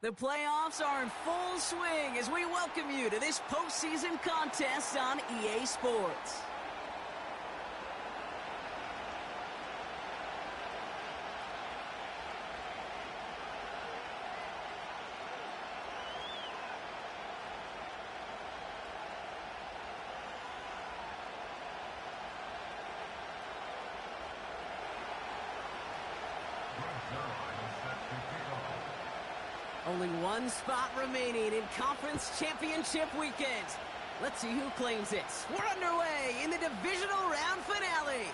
The playoffs are in full swing as we welcome you to this postseason contest on EA Sports. Only one spot remaining in Conference Championship Weekend. Let's see who claims it. We're underway in the Divisional Round Finale.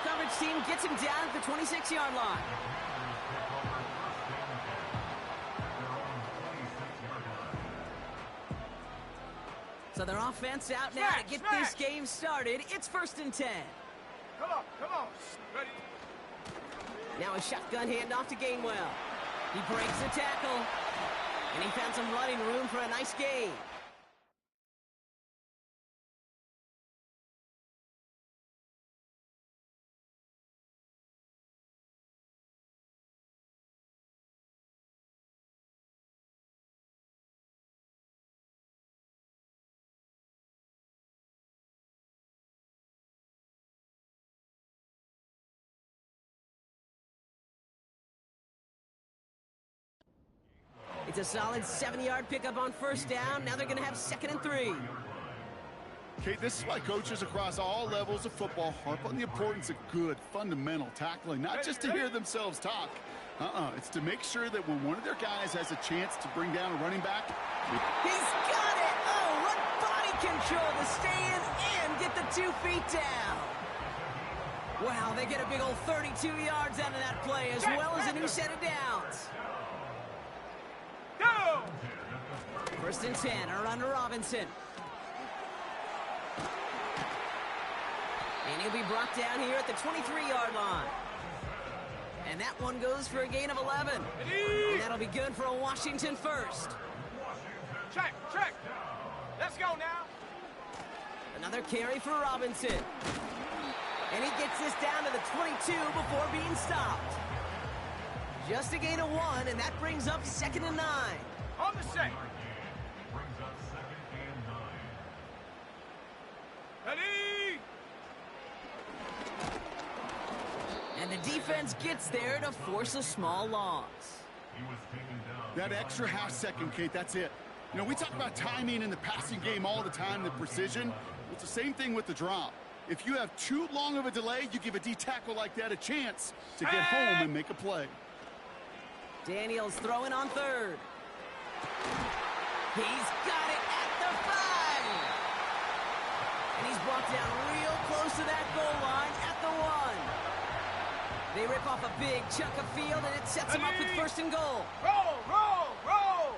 Coverage team gets him down at the 26-yard line. So their offense out now to get this game started. It's 1st and 10. Come on. Ready? Now a shotgun handoff to Gainwell. He breaks the tackle. And he found some running room for a nice gain. It's a solid 7-yard pickup on 1st down. Now they're going to have 2nd and 3. Okay, this is why coaches across all levels of football harp on the importance of good, fundamental tackling, not just to hear themselves talk. It's to make sure that when one of their guys has a chance to bring down a running back... He's got it! Oh, what body control to stay in and get the 2 feet down. Wow, they get a big old 32 yards out of that play, as well as a new set of downs. Go! 1st and 10, a run to Robinson. And he'll be brought down here at the 23-yard line. And that one goes for a gain of 11. And that'll be good for a Washington first. Check. Let's go now. Another carry for Robinson. And he gets this down to the 22 before being stopped. Just a gain of 1, and that brings up 2nd and 9. On the set. Ready? And the defense gets there to force a small loss. That extra half second, Kate, that's it. You know, we talk about timing in the passing game all the time, the precision. It's the same thing with the drop. If you have too long of a delay, you give a D-tackle like that a chance to get home and make a play. Daniels throwing on 3rd. He's got it at the 5. And he's brought down real close to that goal line at the 1. They rip off a big chunk of field, and it sets him up with 1st and goal. Roll!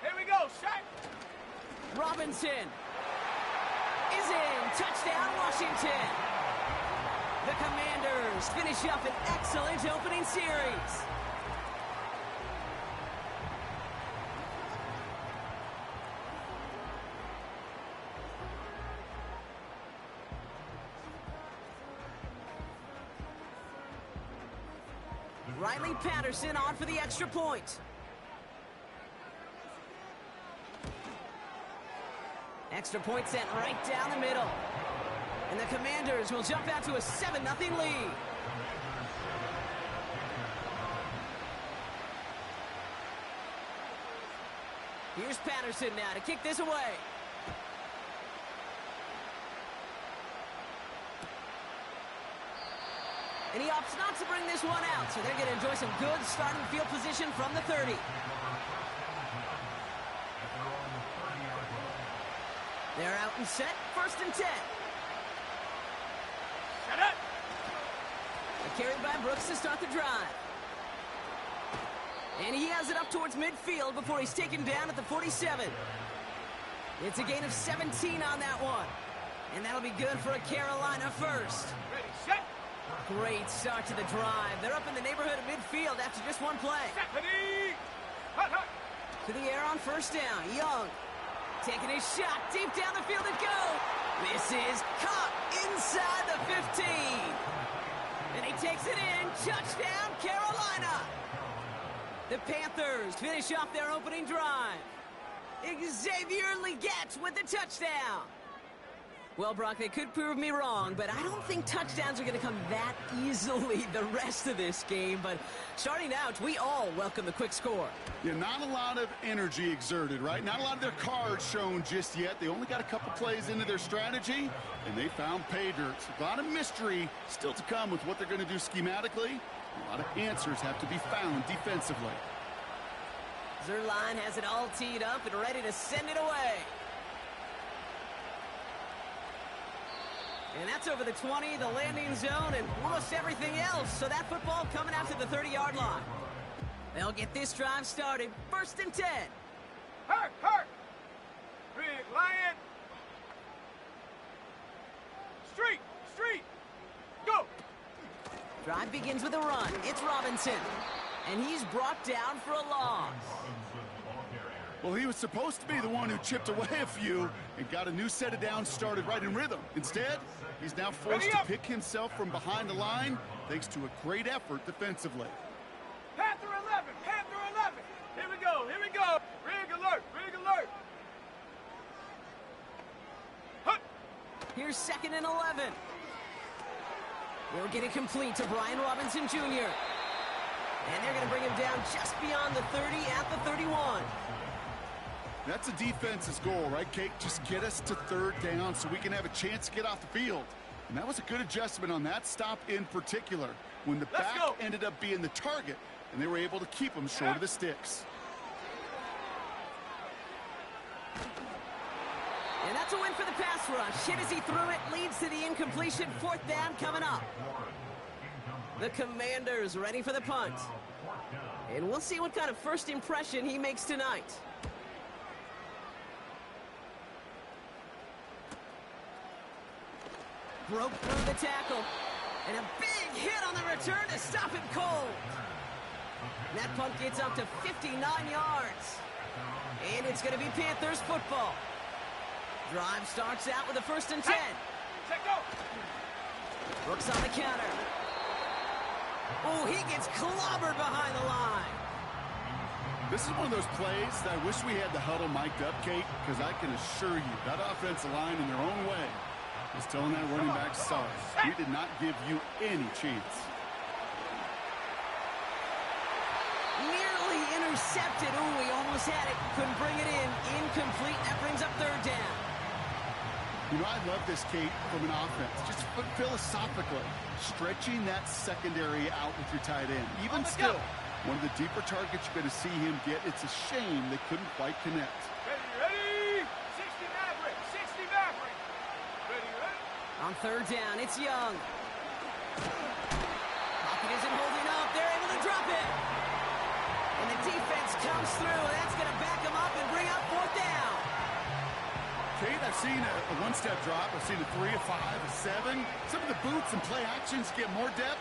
Here we go, set. Robinson is in. Touchdown, Washington. The Commanders finish up an excellent opening series. Riley Patterson on for the extra point. Extra point sent right down the middle. And the Commanders will jump out to a 7-0 lead. Here's Patterson now to kick this away. And he opts not to bring this one out, so they're going to enjoy some good starting field position from the 30. They're out and set, 1st and 10. Set it! Carried by Brooks to start the drive. And he has it up towards midfield before he's taken down at the 47. It's a gain of 17 on that one. And that'll be good for a Carolina first. Ready, set. Great start to the drive. They're up in the neighborhood of midfield after just one play. Ready. Hut. To the air on 1st down. Young taking his shot deep down the field and go. This is caught inside the 15. And he takes it in. Touchdown, Carolina. The Panthers finish off their opening drive. Xavier Legette with the touchdown. Well, Brock, they could prove me wrong, but I don't think touchdowns are going to come that easily the rest of this game. But starting out, we all welcome the quick score. Yeah, not a lot of energy exerted, right? Not a lot of their cards shown just yet. They only got a couple plays into their strategy, and they found pay dirt. A lot of mystery still to come with what they're going to do schematically. A lot of answers have to be found defensively. Zerline has it all teed up and ready to send it away. And that's over the 20, the landing zone, and almost everything else. So that football coming out to the 30-yard line. They'll get this drive started. 1st and 10. Hurt, hurt. Big Lion. Street, street. Go. Drive begins with a run. It's Robinson. And he's brought down for a loss. Well, he was supposed to be the one who chipped away a few and got a new set of downs started right in rhythm. Instead, he's now forced to pick himself from behind the line thanks to a great effort defensively. Panther 11, Panther 11. Here we go, here we go. Rig alert, rig alert. Hut. Here's 2nd and 11. They'll get it complete to Brian Robinson Jr. And they're going to bring him down just beyond the 30 at the 31. That's a defense's goal, right, Kate? Just get us to 3rd down so we can have a chance to get off the field. And that was a good adjustment on that stop in particular, when the back ended up being the target, and they were able to keep him short of the sticks. And that's a win for the pass rush. Hit as he threw it, leads to the incompletion. 4th down coming up. The Commanders ready for the punt. And we'll see what kind of first impression he makes tonight. Broke through the tackle. And a big hit on the return to stop him cold. And that punt gets up to 59 yards. And it's going to be Panthers football. Drive starts out with a 1st and 10. Brooks on the counter. Oh, he gets clobbered behind the line. This is one of those plays that I wish we had the huddle mic'd up, Kate, because I can assure you that offensive line in their own way is telling that running back, sorry, we did not give you any chance. Nearly intercepted. Oh, he almost had it. Couldn't bring it in. Incomplete. That brings up 3rd down. You know, I love this, Kate, from an offense. Just philosophically, stretching that secondary out with your tight end. Even still, one of the deeper targets you're going to see him get. It's a shame they couldn't quite connect. Ready, ready. 60 Maverick, 60 Maverick. Ready, ready. On 3rd down, it's Young. Pocket isn't holding up. They're able to drop it. And the defense comes through. That's going to back them up and bring up 4th down. Kate, I've seen a one-step drop. I've seen a 3, a 5, a 7. Some of the boots and play actions get more depth,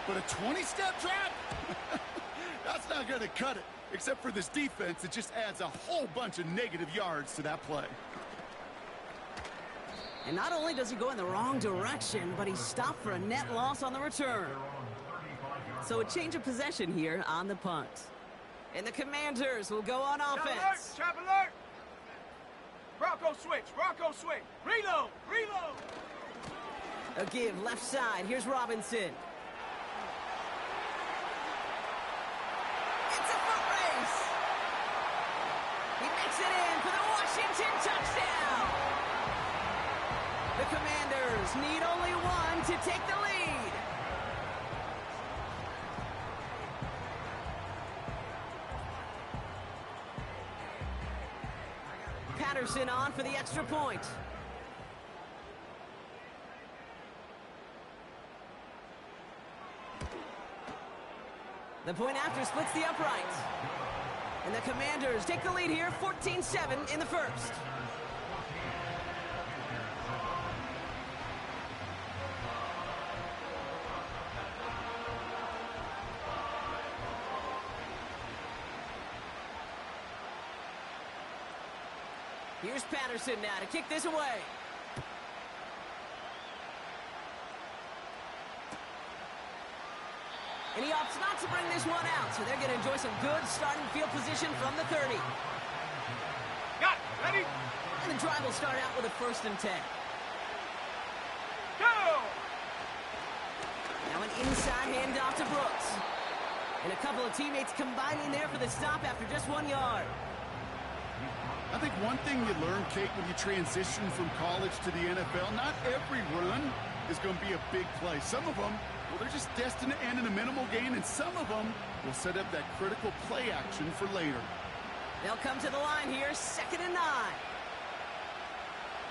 but a 20-step drop? That's not going to cut it. Except for this defense, it just adds a whole bunch of negative yards to that play. And not only does he go in the wrong direction, but he's stopped for a net loss on the return. So a change of possession here on the punt. And the Commanders will go on offense. Trap alert! Bronco switch, Bronco switch. Reload, reload. A give left side. Here's Robinson. It's a foot race. He makes it in for the Washington touchdown. The Commanders need only one to take the lead. Patterson on for the extra point. The point after splits the uprights. And the Commanders take the lead here, 14-7 in the first. Here's Patterson now to kick this away. And he opts not to bring this one out, so they're going to enjoy some good starting field position from the 30. Got it. Ready? And the drive will start out with a 1st and 10. Go! Now an inside handoff to Brooks. And a couple of teammates combining there for the stop after just 1 yard. I think one thing you learn, Kate, when you transition from college to the NFL, not every run is going to be a big play. Some of them, well, they're just destined to end in a minimal gain, and some of them will set up that critical play action for later. They'll come to the line here, 2nd and 9.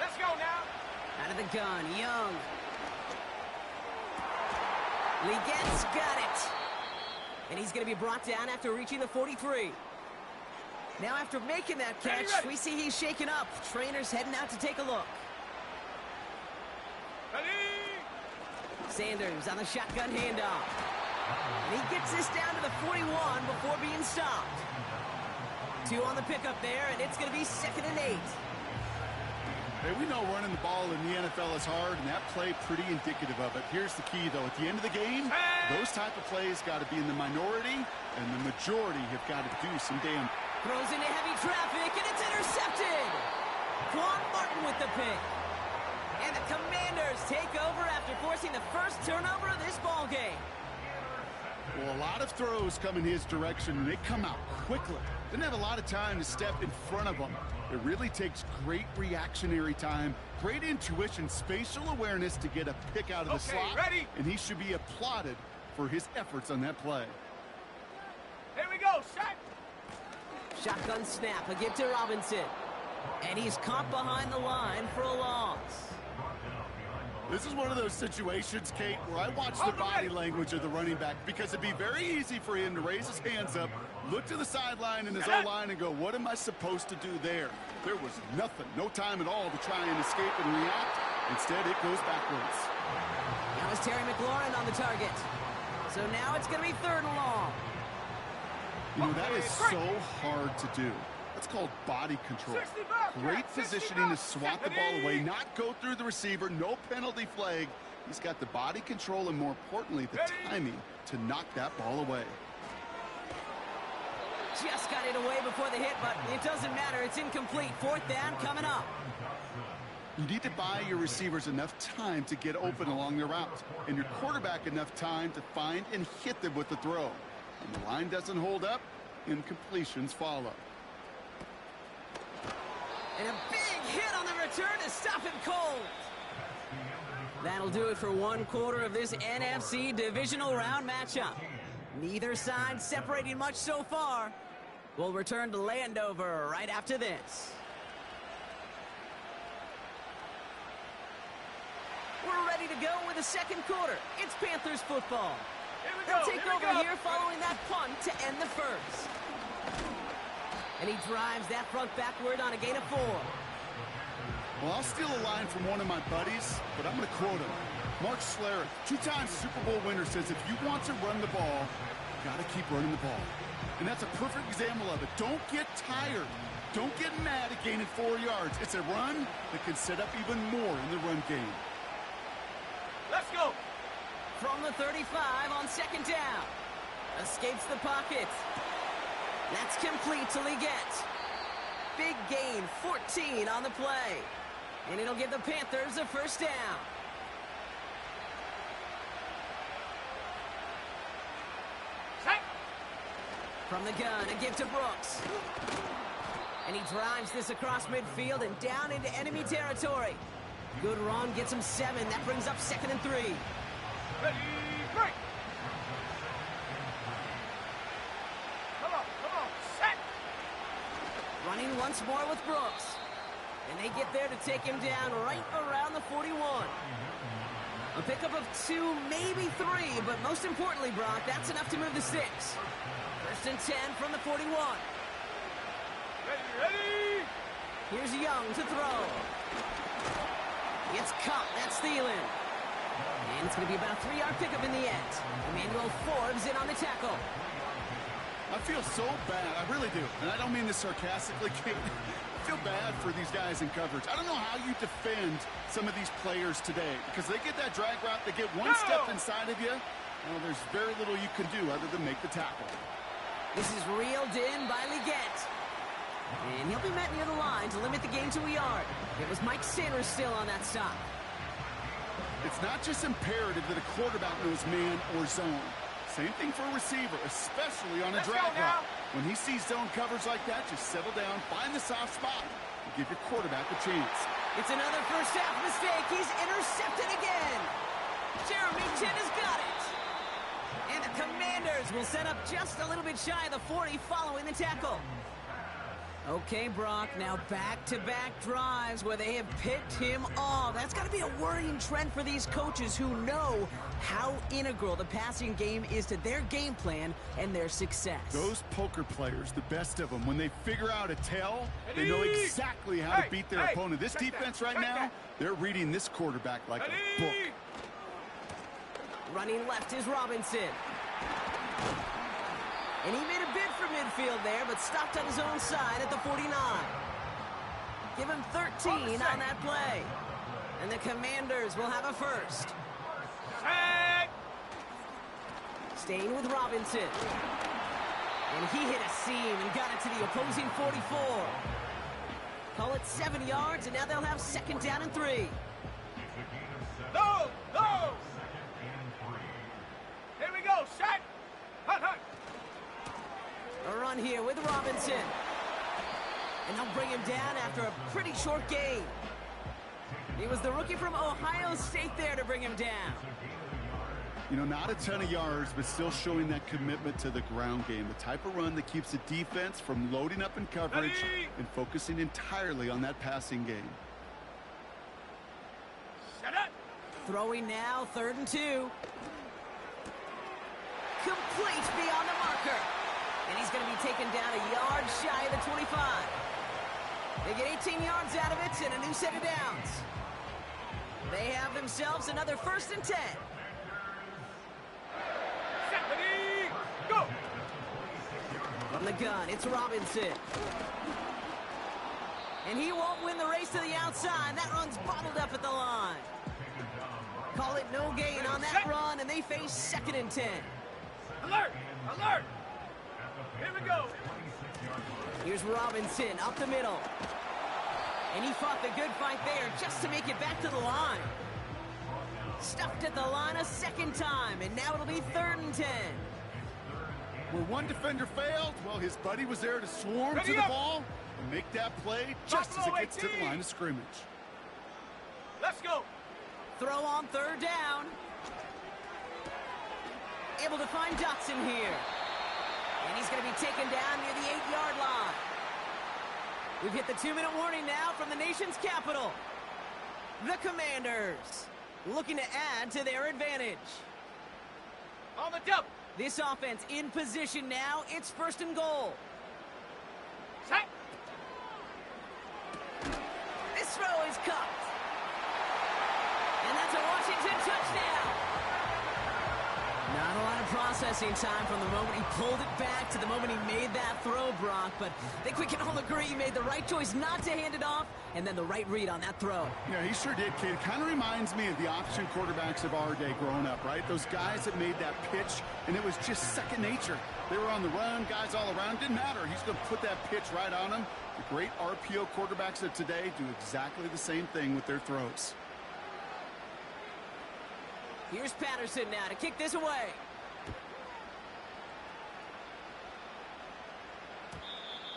Let's go now. Out of the gun, Young. Ligette's got it. And he's going to be brought down after reaching the 43. Now after making that catch, we see he's shaken up. Trainer's heading out to take a look. Ready? Sanders on the shotgun handoff. And he gets this down to the 41 before being stopped. 2 on the pickup there, and it's going to be 2nd and 8. Hey, we know running the ball in the NFL is hard, and that play pretty indicative of it. Here's the key, though. At the end of the game, those type of plays got to be in the minority, and the majority have got to do some damn. Throws into heavy traffic, and it's intercepted. Quan Martin with the pick. And the Commanders take over after forcing the first turnover of this ball game. Well, a lot of throws come in his direction, and they come out quickly. Didn't have a lot of time to step in front of them. It really takes great reactionary time, great intuition, spatial awareness to get a pick out of the slot. Ready? And he should be applauded for his efforts on that play. Here we go. Set. Shotgun snap, a give to Robinson. And he's caught behind the line for a loss. This is one of those situations, Kate, where I watch the body language of the running back because it'd be very easy for him to raise his hands up, look to the sideline in his O-line and go, what am I supposed to do there? There was nothing, no time at all to try and escape and react. Instead, it goes backwards. Now it's Terry McLaurin on the target. So now it's going to be 3rd and long. You know, that is so hard to do. That's called body control. Great positioning to swat the ball away, not go through the receiver, no penalty flag. He's got the body control and, more importantly, the timing to knock that ball away. Just got it away before the hit, but it doesn't matter. It's incomplete. 4th down coming up. You need to buy your receivers enough time to get open along their routes, and your quarterback enough time to find and hit them with the throw. And the line doesn't hold up, incompletions follow. And a big hit on the return to stop him cold. That'll do it for 1/4 of this NFC Divisional Round matchup. Neither side separating much so far. We'll return to Landover right after this. We're ready to go with the 2nd quarter. It's Panthers football. They'll take over here following that punt to end the 1st. And he drives that front backward on a gain of 4. Well, I'll steal a line from one of my buddies, but I'm going to quote him. Mark Schlereth, 2-time Super Bowl winner, says if you want to run the ball, you got to keep running the ball. And that's a perfect example of it. Don't get tired. Don't get mad at gaining 4 yards. It's a run that can set up even more in the run game. Let's go. From the 35 on 2nd down. Escapes the pocket. That's complete to Liggett. Big gain, 14 on the play. And it'll give the Panthers a 1st down. Set. From the gun, a give to Brooks. And he drives this across midfield and down into enemy territory. Good run, gets him 7. That brings up 2nd and 3. Ready, break. Come on, set. Running once more with Brooks. And they get there to take him down right around the 41. A pickup of 2, maybe 3, but most importantly, Brock, that's enough to move the sticks. 1st and 10 from the 41. Ready. Here's Young to throw. It's caught. That's Thielen. And it's going to be about a 3-yard pickup in the end. Emmanuel Forbes in on the tackle. I feel so bad. I really do. And I don't mean this sarcastically, Kate. I feel bad for these guys in coverage. I don't know how you defend some of these players today because they get that drag route, they get one step inside of you, Well, there's very little you can do other than make the tackle. This is reeled in by Leggett. And he'll be met near the line to limit the game to a yard. It was Mike Sanders still on that stop. It's not just imperative that a quarterback knows man or zone. Same thing for a receiver, especially on a drag route. When he sees zone coverage like that, just settle down, find the soft spot, and give your quarterback a chance. It's another first half mistake. He's intercepted again. Jeremy Chin has got it. And the Commanders will set up just a little bit shy of the 40 following the tackle. Okay, Brock, now back-to-back drives where they have picked him off. That's got to be a worrying trend for these coaches who know how integral the passing game is to their game plan and their success. Those poker players, the best of them, when they figure out a tell, they know exactly how to beat their opponent. This defense right now, they're reading this quarterback like a book. Running left is Robinson. And he made a bid for midfield there, but stopped on his own side at the 49. Give him 13 on that play. And the Commanders will have a first. Staying with Robinson. And he hit a seam and got it to the opposing 44. Call it 7 yards, and now they'll have second down and 3. No! No! Here we go, shot! Hunt, hunt! A run here with Robinson. And they'll bring him down after a pretty short game. He was the rookie from Ohio State there to bring him down. You know, not a ton of yards, but still showing that commitment to the ground game. The type of run that keeps the defense from loading up in coverage and focusing entirely on that passing game. Set up! Throwing now, 3rd and 2. Complete beyond the marker. And he's going to be taken down a yard shy of the 25. They get 18 yards out of it and a new set of downs. They have themselves another 1st and 10. Stephanie, go! From the gun, it's Robinson. And he won't win the race to the outside. That run's bottled up at the line. Call it no gain on that run, and they face 2nd and 10. Alert! Alert! Here we go. Here's Robinson up the middle. And he fought the good fight there just to make it back to the line. Stuffed at the line a 2nd time, and now it'll be 3rd and 10. Where one defender failed, well, his buddy was there to swarm to the ball and make that play just as it gets to the line of scrimmage. Let's go. Throw on 3rd down. Able to find Dotson here. And he's going to be taken down near the 8-yard line. We've hit the 2-minute warning now from the nation's capital. The Commanders looking to add to their advantage. On the double. This offense in position now. It's 1st and goal. Set. This throw is caught. And that's a Washington touchdown. Not a lot of processing time from the moment he pulled it back to the moment he made that throw, Brock. But I think we can all agree he made the right choice not to hand it off, and then the right read on that throw. Yeah, he sure did, kid. It kind of reminds me of the option quarterbacks of our day growing up, right? Those guys that made that pitch, and it was just second nature. They were on the run, guys all around. Didn't matter. He's going to put that pitch right on them. The great RPO quarterbacks of today do exactly the same thing with their throws. Here's Patterson now to kick this away.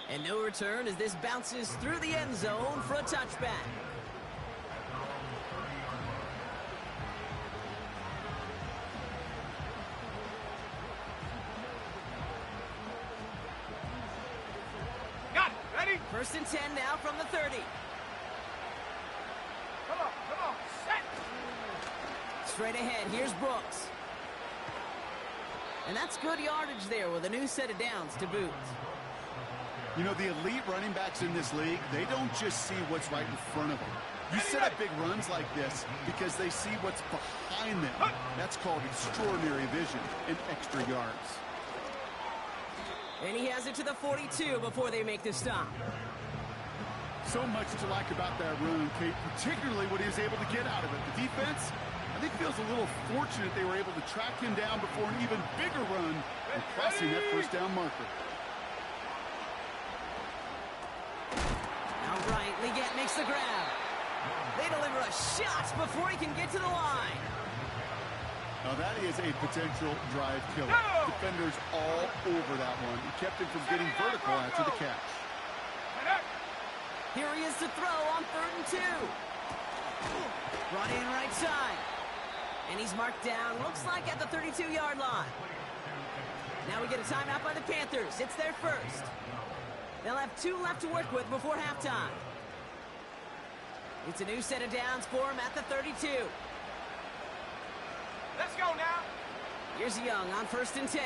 And no return as this bounces through the end zone for a touchback. Got it. Ready? 1st and 10 now from the 30. Come on. Set. Straight ahead, here's Brooks. And that's good yardage there with a new set of downs to boot. You know, the elite running backs in this league, they don't just see what's right in front of them. You set up big runs like this because they see what's behind them. That's called extraordinary vision and extra yards. And he has it to the 42 before they make the stop. So much to like about that run, Kate, particularly what he was able to get out of it. The defense, I think feels a little fortunate they were able to track him down before an even bigger run and crossing that first down marker. All right, Leggett makes the grab. They deliver a shot before he can get to the line. Now that is a potential drive killer. Defenders all over that one. He kept him from getting vertical after the catch. Here he is to throw on 3rd and 2. Brought in right side. And he's marked down, looks like at the 32-yard line. Now we get a timeout by the Panthers. It's their first. They'll have 2 left to work with before halftime. It's a new set of downs for him at the 32. Let's go now. Here's Young on 1st and 10.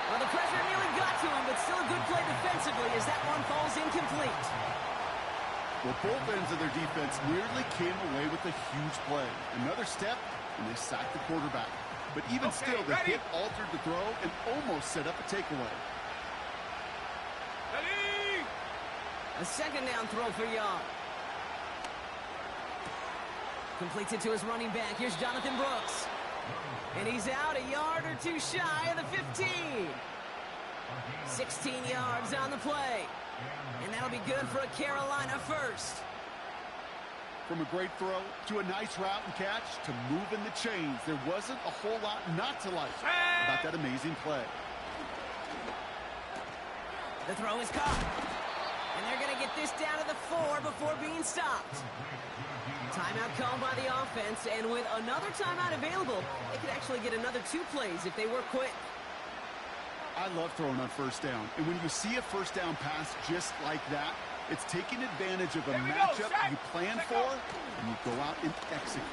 Well, the pressure nearly got to him, but still a good play defensively as that one falls incomplete. Well, both ends of their defense nearly came away with a huge play. Another step, and they sacked the quarterback. But even still, the hit altered the throw and almost set up a takeaway. Ready? A 2nd down throw for Young. Completes it to his running back. Here's Jonathan Brooks. And he's out a yard or 2 shy of the 15. 16 yards on the play. And that'll be good for a Carolina first. From a great throw to a nice route and catch to moving the chains, there wasn't a whole lot not to like about that amazing play. The throw is caught. And they're going to get this down to the 4 before being stopped. Timeout called by the offense, and with another timeout available, they could actually get another 2 plays if they work quick. I love throwing on 1st down, and when you see a 1st down pass just like that, it's taking advantage of a matchup you plan for, and you go out and execute.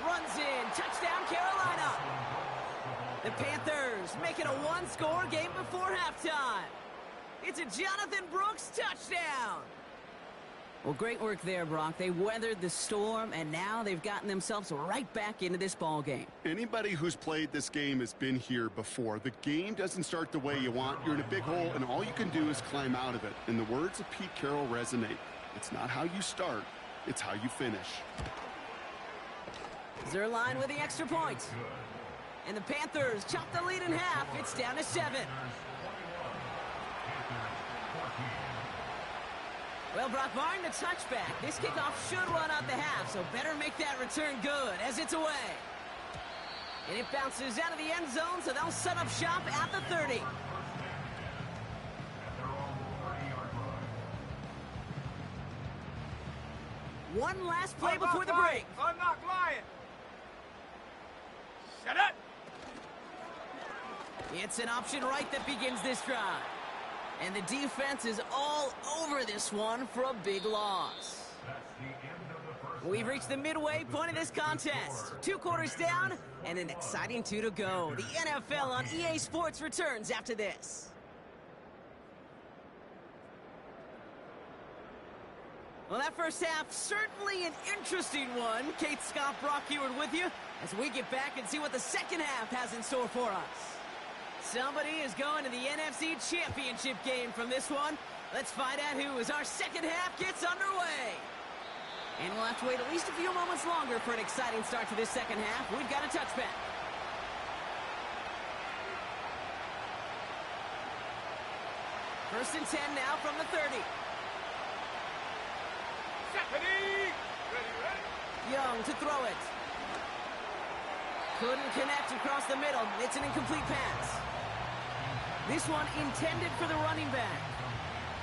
Runs in, touchdown Carolina. The Panthers make it a 1-score game before halftime. It's a Jonathan Brooks touchdown. Well, great work there, Brock. They weathered the storm, and now they've gotten themselves right back into this ball game. Anybody who's played this game has been here before. The game doesn't start the way you want. You're in a big hole, and all you can do is climb out of it. And the words of Pete Carroll resonate. It's not how you start, it's how you finish. Zerline with the extra point. And the Panthers chop the lead in half. It's down to 7. Well, Brock, barring the touchback, this kickoff should run out the half, so better make that return good as it's away. And it bounces out of the end zone, so they'll set up shop at the 30. One last play before the break. Unlock Lion. Shut up. It's an option right that begins this drive. And the defense is all over this one for a big loss. We've reached the midway point of this contest. 2 quarters down and an exciting 2 to go. The NFL on EA Sports returns after this. Well, that first half, certainly an interesting one. Kate, Scott, Brock Heward with you as we get back and see what the second half has in store for us. Somebody is going to the NFC Championship game from this one. Let's find out who as our second half gets underway. And we'll have to wait at least a few moments longer for an exciting start to this second half. We've got a touchback. First and 10 now from the 30. Ready? Young to throw it. Couldn't connect across the middle. It's an incomplete pass. This one intended for the running back.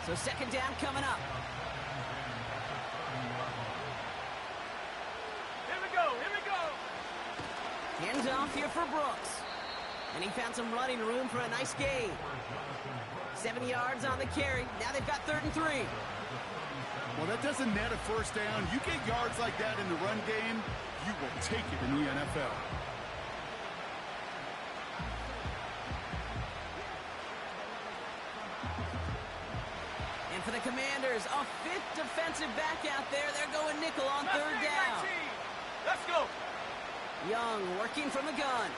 So second down coming up. Here we go, here we go. Hands off here for Brooks. And he found some running room for a nice gain. 7 yards on the carry. Now they've got 3rd and 3. Well, that doesn't net a first down. You get yards like that in the run game, you will take it in the NFL. And for the Commanders, a 5th defensive back out there. They're going nickel on 3rd down. Let's go. Young working from the gun.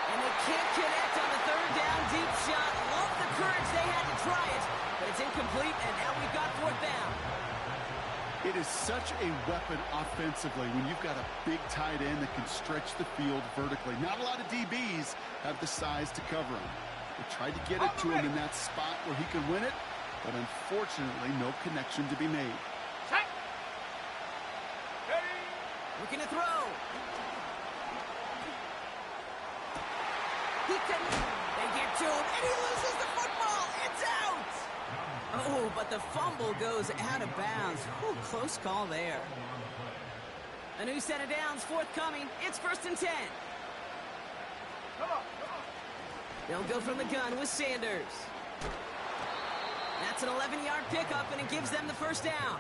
And they can't connect on the 3rd down deep shot. Love the courage they had to try it, but it's incomplete, and now we've got 4th down. It is such a weapon offensively when you've got a big tight end that can stretch the field vertically. Not a lot of DBs have the size to cover him. They tried to get it to him in that spot where he could win it, but unfortunately, no connection to be made. Looking to throw. They get to him, and he loses the football. It's out. Oh, but the fumble goes out of bounds. Ooh, close call there. A new set of downs forthcoming. It's 1st and 10. Come on. They'll go from the gun with Sanders. That's an 11-yard pickup, and it gives them the first down.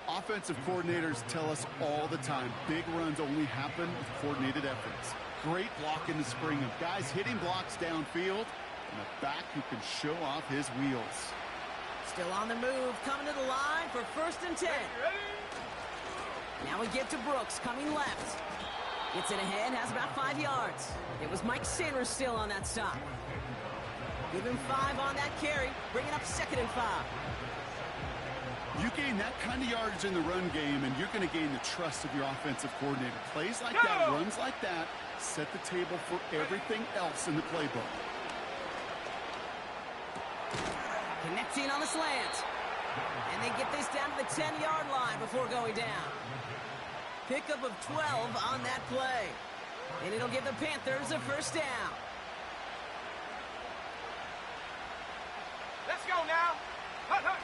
Offensive coordinators tell us all the time, big runs only happen with coordinated efforts. Great block in the spring of guys hitting blocks downfield, and a back who can show off his wheels. Still on the move, coming to the line for 1st and 10. Now we get to Brooks, coming left. Gets it ahead, has about 5 yards. It was Mike Sanders still on that stop. Give him 5 on that carry, bringing up 2nd and 5. You gain that kind of yardage in the run game, and you're going to gain the trust of your offensive coordinator. Plays like that, runs like that, set the table for everything else in the playbook. Connecting on the slant. And they get this down to the 10-yard line before going down. Pickup of 12 on that play. And it'll give the Panthers a first down. Let's go now. Hut, hut.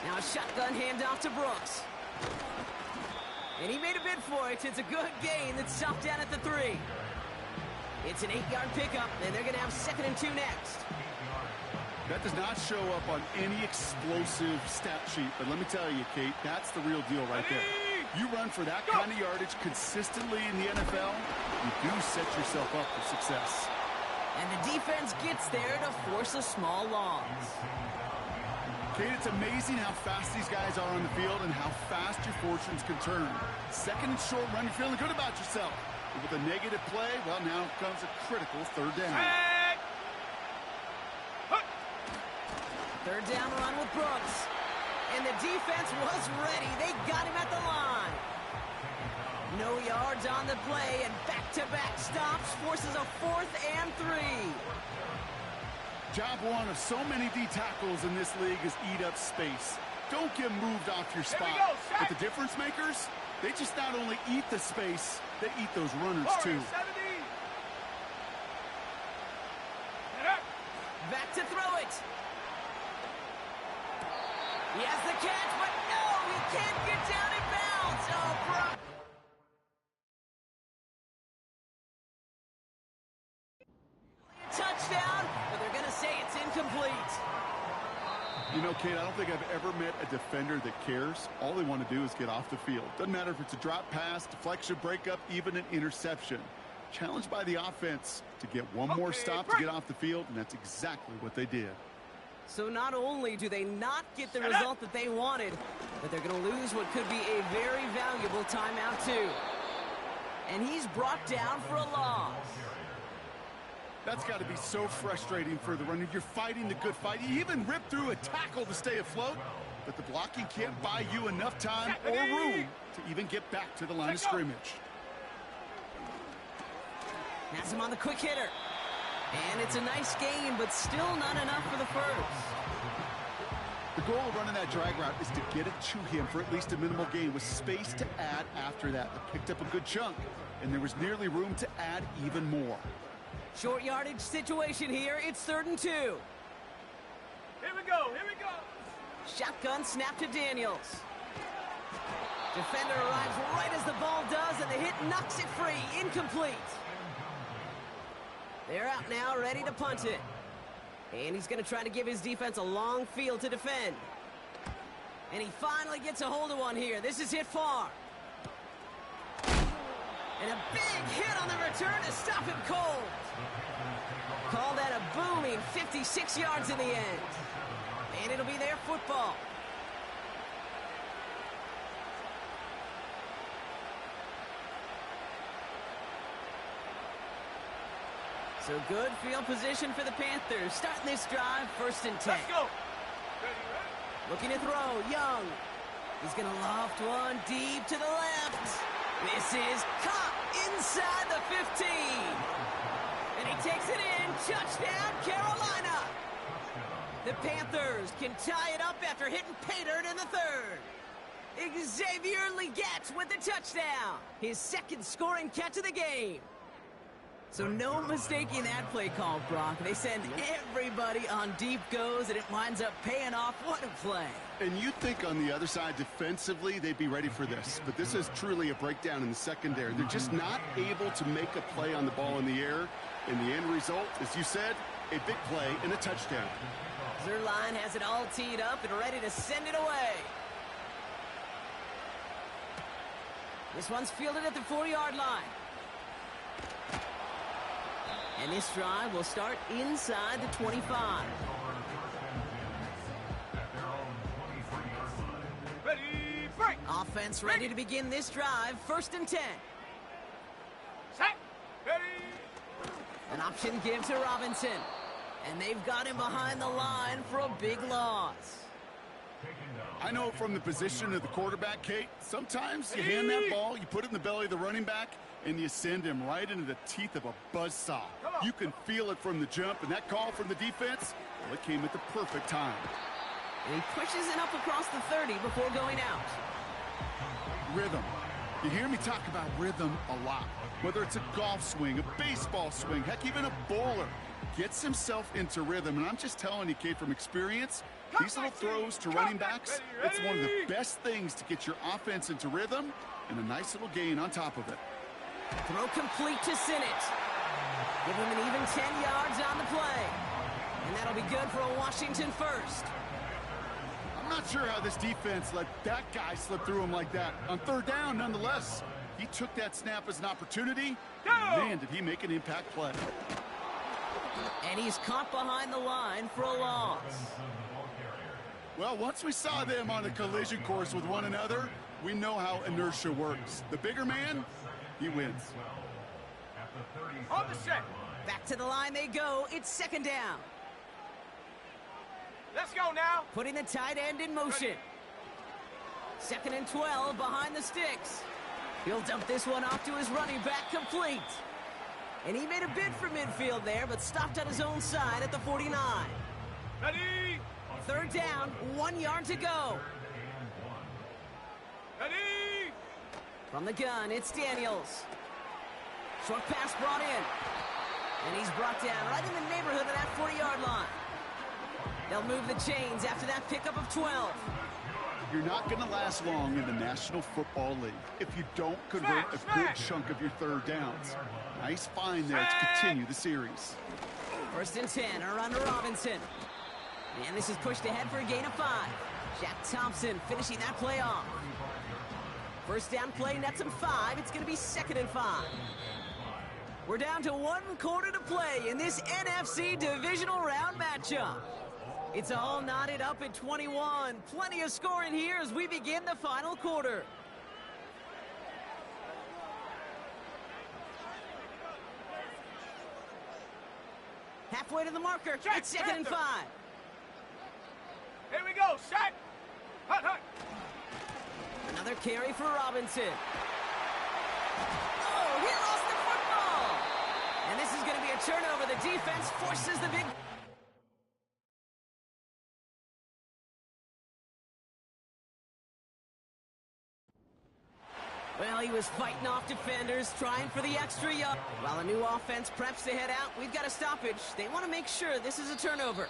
Now a shotgun handoff to Brooks. And he made a bid for it. It's a good gain that's stopped down at the 3. It's an 8-yard pickup, and they're going to have 2nd and 2 next. That does not show up on any explosive stat sheet, but let me tell you, Kate, that's the real deal right there. You run for that kind of yardage consistently in the NFL, you do set yourself up for success. And the defense gets there to force a small loss. Kate, it's amazing how fast these guys are on the field and how fast your fortunes can turn. 2nd and short run, you're feeling good about yourself. But with a negative play, well, now comes a critical 3rd down. 3rd down run with Brooks. And the defense was ready. They got him at the line. No yards on the play, and back-to-back stops forces a 4th and 3. Job one of so many D tackles in this league is eat up space. Don't get moved off your spot. But the difference makers, they just not only eat the space, they eat those runners too. Back to throw it. He has the catch, but no, he can't get down in bounds. Oh, bro. Touchdown, but they're going to say it's incomplete. You know, Kate, I don't think I've ever met a defender that cares. All they want to do is get off the field. Doesn't matter if it's a drop pass, deflection, breakup, even an interception. Challenged by the offense to get one more stop to get off the field, and that's exactly what they did. So not only do they not get the result that they wanted, but they're going to lose what could be a very valuable timeout too. And he's brought down for a loss. That's got to be so frustrating for the runner. You're fighting the good fight. You even rip through a tackle to stay afloat, but the blocking can't buy you enough time or room to even get back to the line of scrimmage. Has him on the quick hitter. And it's a nice gain, but still not enough for the first. The goal of running that drag route is to get it to him for at least a minimal gain with space to add after that. They picked up a good chunk, and there was nearly room to add even more. Short yardage situation here. It's 3rd and 2. Here we go. Here we go. Shotgun snap to Daniels. Defender arrives right as the ball does, and the hit knocks it free. Incomplete. They're out now, ready to punt it. And he's going to try to give his defense a long field to defend. And he finally gets a hold of one here. This is hit far. And a big hit on the return to stop him cold. Call that a booming 56 yards in the end. And it'll be their football. So good field position for the Panthers. Starting this drive, 1st and 10. Let's go. Looking to throw, Young. He's going to loft one deep to the left. This is caught inside the 15. And he takes it in. Touchdown, Carolina. The Panthers can tie it up after hitting pay dirt in the third. Xavier Legette with the touchdown. His second scoring catch of the game. So no mistaking that play call, Brock. They send everybody on deep goes, and it winds up paying off. What a play. And you'd think on the other side defensively they'd be ready for this. But this is truly a breakdown in the secondary. They're just not able to make a play on the ball in the air. And the end result, as you said, a big play and a touchdown. Zerline has it all teed up and ready to send it away. This one's fielded at the 4-yard line. And this drive will start inside the 25. Ready, break. Offense ready to begin this drive. 1st and 10. Set. Ready. An option give to Robinson. And they've got him behind the line for a big loss. I know from the position of the quarterback, Kate, sometimes you hand that ball, you put it in the belly of the running back, and you send him right into the teeth of a buzzsaw. You can feel it from the jump, and that call from the defense, well, it came at the perfect time. And he pushes it up across the 30 before going out. Rhythm. You hear me talk about rhythm a lot. Whether it's a golf swing, a baseball swing, heck, even a bowler gets himself into rhythm. And I'm just telling you, Kate, from experience, these little throws to running backs, it's one of the best things to get your offense into rhythm and a nice little gain on top of it. Throw complete to Sinnott. Give him an even 10 yards on the play. And that'll be good for a Washington first. I'm not sure how this defense let that guy slip through him like that. On 3rd down, nonetheless, he took that snap as an opportunity. And man, did he make an impact play. And he's caught behind the line for a loss. Well, once we saw them on a collision course with one another, we know how inertia works. The bigger man, he wins. On the set. Back to the line they go. It's 2nd down. Let's go now. Putting the tight end in motion. 2nd and 12 behind the sticks. He'll dump this one off to his running back, complete. And he made a bid for midfield there, but stopped on his own side at the 49. Ready. 3rd down, 1 yard to go. Ready. From the gun, it's Daniels. Short pass brought in. And he's brought down right in the neighborhood of that 40-yard line. They'll move the chains after that pickup of 12. You're not going to last long in the National Football League if you don't convert a good chunk of your 3rd downs. Nice find there to continue the series. 1st and 10, a run to Robinson. And this is pushed ahead for a gain of 5. Jack Thompson finishing that play off. 1st down play nets him 5. It's going to be 2nd and 5. We're down to 1 quarter to play in this NFC Divisional Round matchup. It's all knotted up at 21. Plenty of scoring here as we begin the final quarter. Halfway to the marker. Check, It's 2nd and 5. Here we go. Set. Hut, hut. Another carry for Robinson. Oh, he lost the football. And this is going to be a turnover. The defense forces the big... Well, he was fighting off defenders, trying for the extra yard. While a new offense preps to head out, we've got a stoppage. They want to make sure this is a turnover.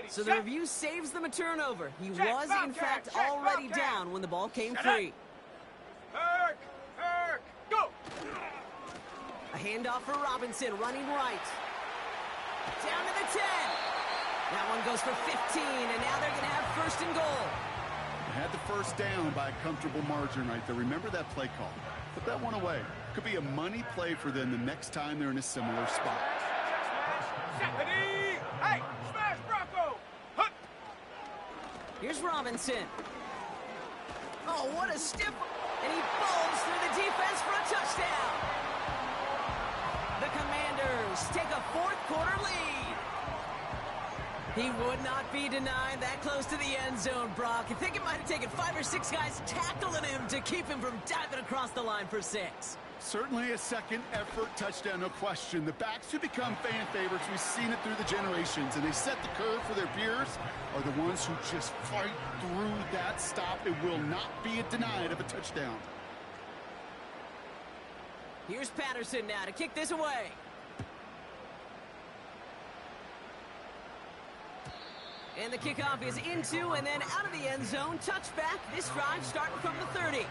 So the review saves them a turnover. He was, in fact, already down when the ball came free. Go! A handoff for Robinson, running right. Down to the 10. That one goes for 15, and now they're going to have 1st and goal. They had the 1st down by a comfortable margin right there. Remember that play call. Put that one away. Could be a money play for them the next time they're in a similar spot. Ready? Hey, smash Bronco! Hut! Here's Robinson. Oh, what a stiff... And he bowls through the defense for a touchdown. The Commanders take a fourth-quarter lead. He would not be denied that close to the end zone, Brock. I think it might have taken 5 or 6 guys tackling him to keep him from diving across the line for 6. Certainly a second-effort touchdown, no question. The backs who become fan favorites, we've seen it through the generations, and they set the curve for their peers, are the ones who just fight through that stop. It will not be denied of a touchdown. Here's Patterson now to kick this away. And the kickoff is into and then out of the end zone. Touchback. This drive starting from the 30.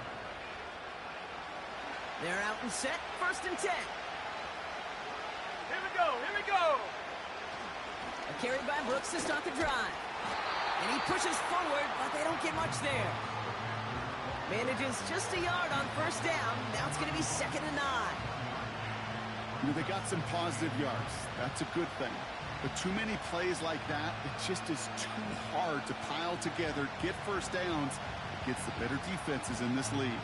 They're out and set. 1st and 10. Here we go. Here we go. A carry by Brooks to start the drive. And he pushes forward, but they don't get much there. Manages just a yard on 1st down. Now it's going to be 2nd and 9. You know, they got some positive yards. That's a good thing. But too many plays like that, it just is too hard to pile together, get 1st downs against the better defenses in this league.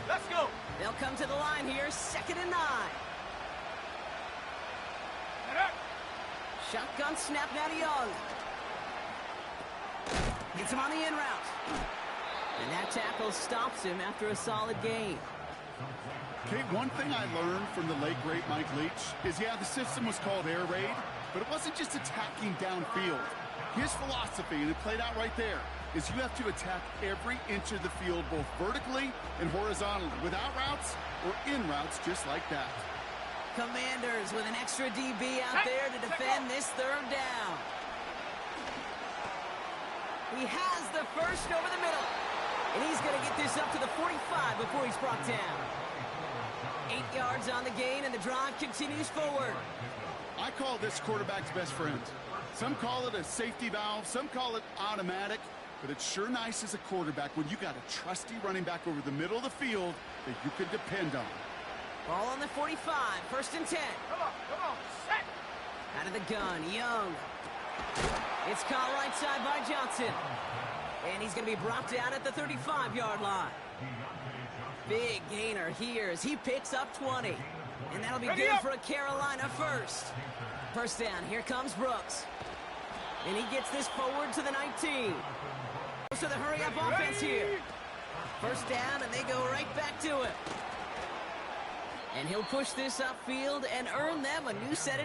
Let's go. They'll come to the line here, 2nd and 9. Shotgun snap now to Young. Gets him on the in route. And that tackle stops him after a solid gain. Kate, one thing I learned from the late, great Mike Leach is, yeah, the system was called air raid, but it wasn't just attacking downfield. His philosophy, and it played out right there, is you have to attack every inch of the field, both vertically and horizontally, without routes or in routes just like that. Commanders with an extra DB out there to defend this 3rd down. He has the first over the middle. And he's going to get this up to the 45 before he's brought down. 8 yards on the gain, and the drive continues forward. I call this quarterback's best friend. Some call it a safety valve, some call it automatic, but it's sure nice as a quarterback when you got a trusty running back over the middle of the field that you can depend on. Ball on the 45, 1st and 10. Come on, set. Out of the gun, Young. It's caught right side by Johnson. And he's going to be brought down at the 35-yard line. Big gainer here as he picks up 20. And that'll be good for a Carolina first. 1st down, here comes Brooks. And he gets this forward to the 19. So the hurry-up offense here. 1st down, and they go right back to it. And he'll push this upfield and earn them a new set of